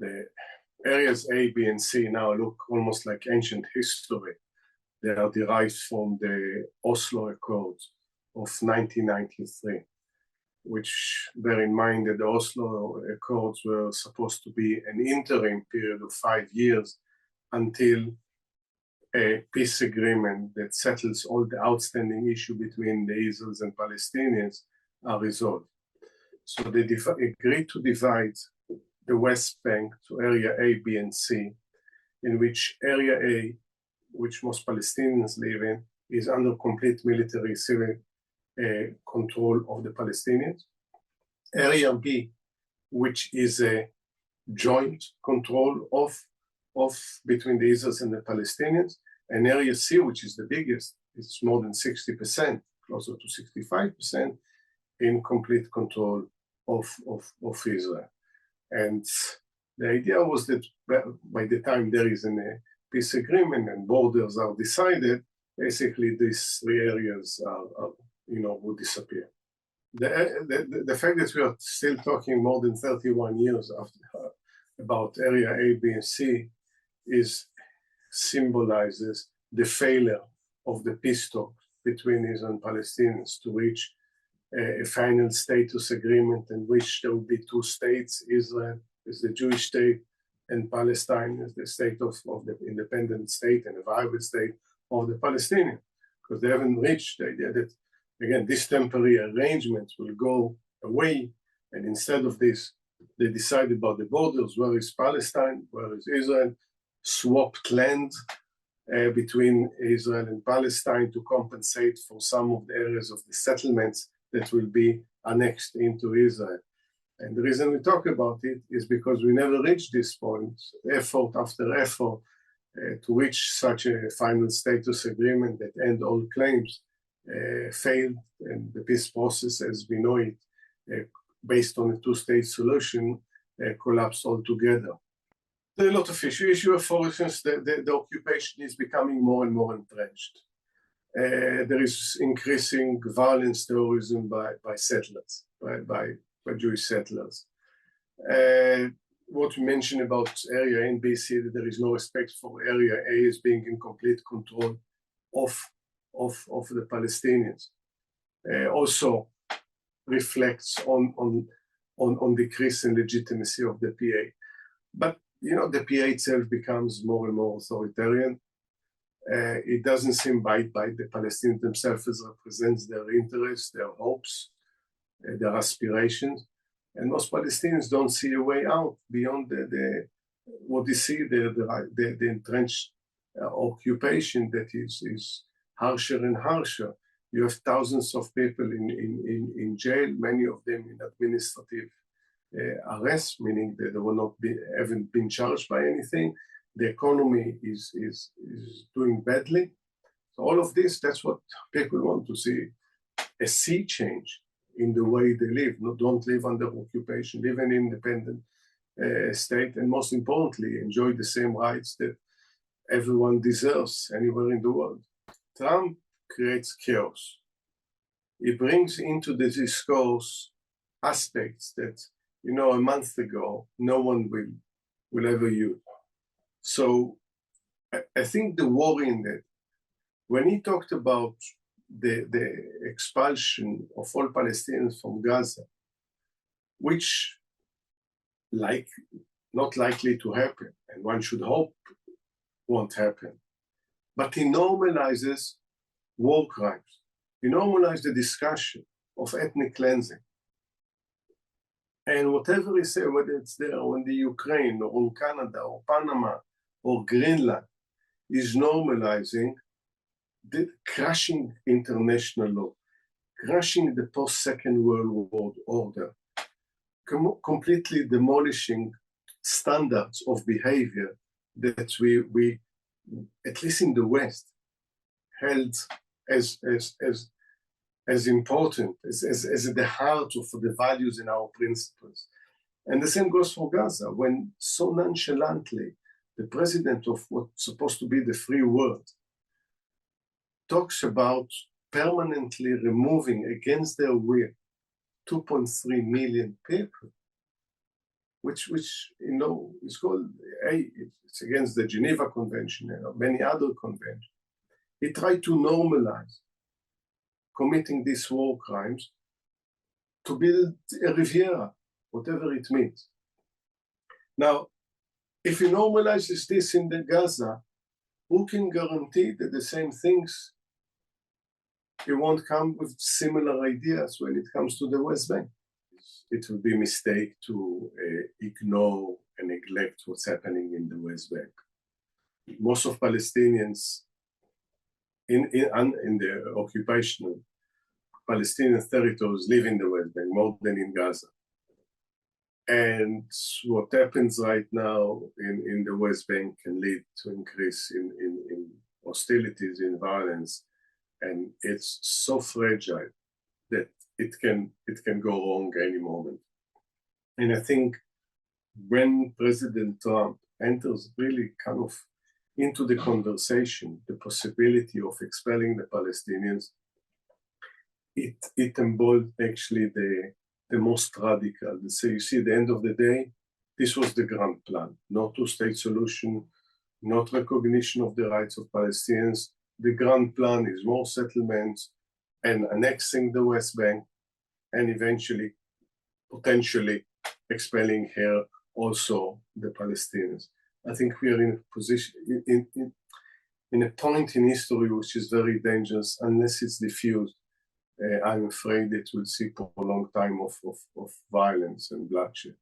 The areas A, B, and C now look almost like ancient history. They are derived from the Oslo Accords of 1993, which bear in mind that the Oslo Accords were supposed to be an interim period of 5 years until a peace agreement that settles all the outstanding issue between the Israelis and Palestinians are resolved. So they agreed to divide the West Bank to area A, B, and C, in which area A, which most Palestinians live in, is under complete military civil control of the Palestinians. Area B, which is a joint control of between the Israelis and the Palestinians, and area C, which is the biggest, it's more than 60%, closer to 65%, in complete control of Israel. And the idea was that by the time there is a peace agreement and borders are decided, basically these three areas will disappear. The fact that we are still talking more than 31 years after about area A, B, and C symbolizes the failure of the peace talks between Israel and Palestinians to reach a final status agreement in which there will be two states, Israel is the Jewish state and Palestine is the state of the independent state and a viable state of the Palestinians, because they haven't reached the idea that, again, these temporary arrangements will go away, and instead of this, they decide about the borders, where is Palestine, where is Israel, swapped land between Israel and Palestine to compensate for some of the areas of the settlements that will be annexed into Israel. And the reason we talk about it is because we never reached this point, effort after effort, to reach such a final status agreement that end all claims failed, and the peace process as we know it, based on a two-state solution, collapsed altogether. There are a lot of issues. For instance, the occupation is becoming more and more entrenched. There is increasing violence, terrorism by settlers, by Jewish settlers. What we mentioned about area A and B, C, that there is no respect for area A as being in complete control of the Palestinians. Also reflects on decrease in legitimacy of the PA. But the PA itself becomes more and more authoritarian. It doesn't seem by the Palestinians themselves as represents their interests, their hopes, their aspirations. And most Palestinians don't see a way out beyond what they see, the entrenched occupation that is harsher and harsher. You have thousands of people in jail, many of them in administrative arrest, meaning that they haven't been charged by anything. The economy is doing badly. So all of this, that's what people want to see, a sea change in the way they live. Don't live under occupation, live in an independent state, and most importantly, enjoy the same rights that everyone deserves anywhere in the world. Trump creates chaos. He brings into the discourse aspects that, a month ago, no one will ever use. So I think the worry in that, when he talked about the expulsion of all Palestinians from Gaza, which not likely to happen, and one should hope won't happen, but he normalizes war crimes. He normalizes the discussion of ethnic cleansing. And whatever he said, whether it's there or in the Ukraine or in Canada or Panama or Greenland, is normalizing the crushing international law, crushing the post-Second World War order, completely demolishing standards of behavior that we at least in the West, held as important, as at the heart of the values and our principles. And the same goes for Gaza, when so nonchalantly the president of what's supposed to be the free world talks about permanently removing against their will 2.3 million people. which is called, it's against the Geneva Convention and many other conventions. He tried to normalize committing these war crimes to build a Riviera, whatever it means. Now, if he normalizes this in the Gaza, who can guarantee that the same things, he won't come with similar ideas when it comes to the West Bank? It would be a mistake to ignore and neglect what's happening in the West Bank. Most of Palestinians in the occupational Palestinian territories live in the West Bank more than in Gaza. And what happens right now in the West Bank can lead to increase in hostilities, in violence, and it's so fragile that it can go wrong any moment. And I think when President Trump enters really kind of into the conversation, the possibility of expelling the Palestinians, it embodied actually the most radical. So you see, at the end of the day, this was the grand plan: no two-state solution, not recognition of the rights of Palestinians. The grand plan is more settlements and annexing the West Bank, and eventually, potentially, expelling here also the Palestinians. I think we are in a position, in a point in history which is very dangerous unless it's diffused. I'm afraid that we'll see for a long time of violence and bloodshed.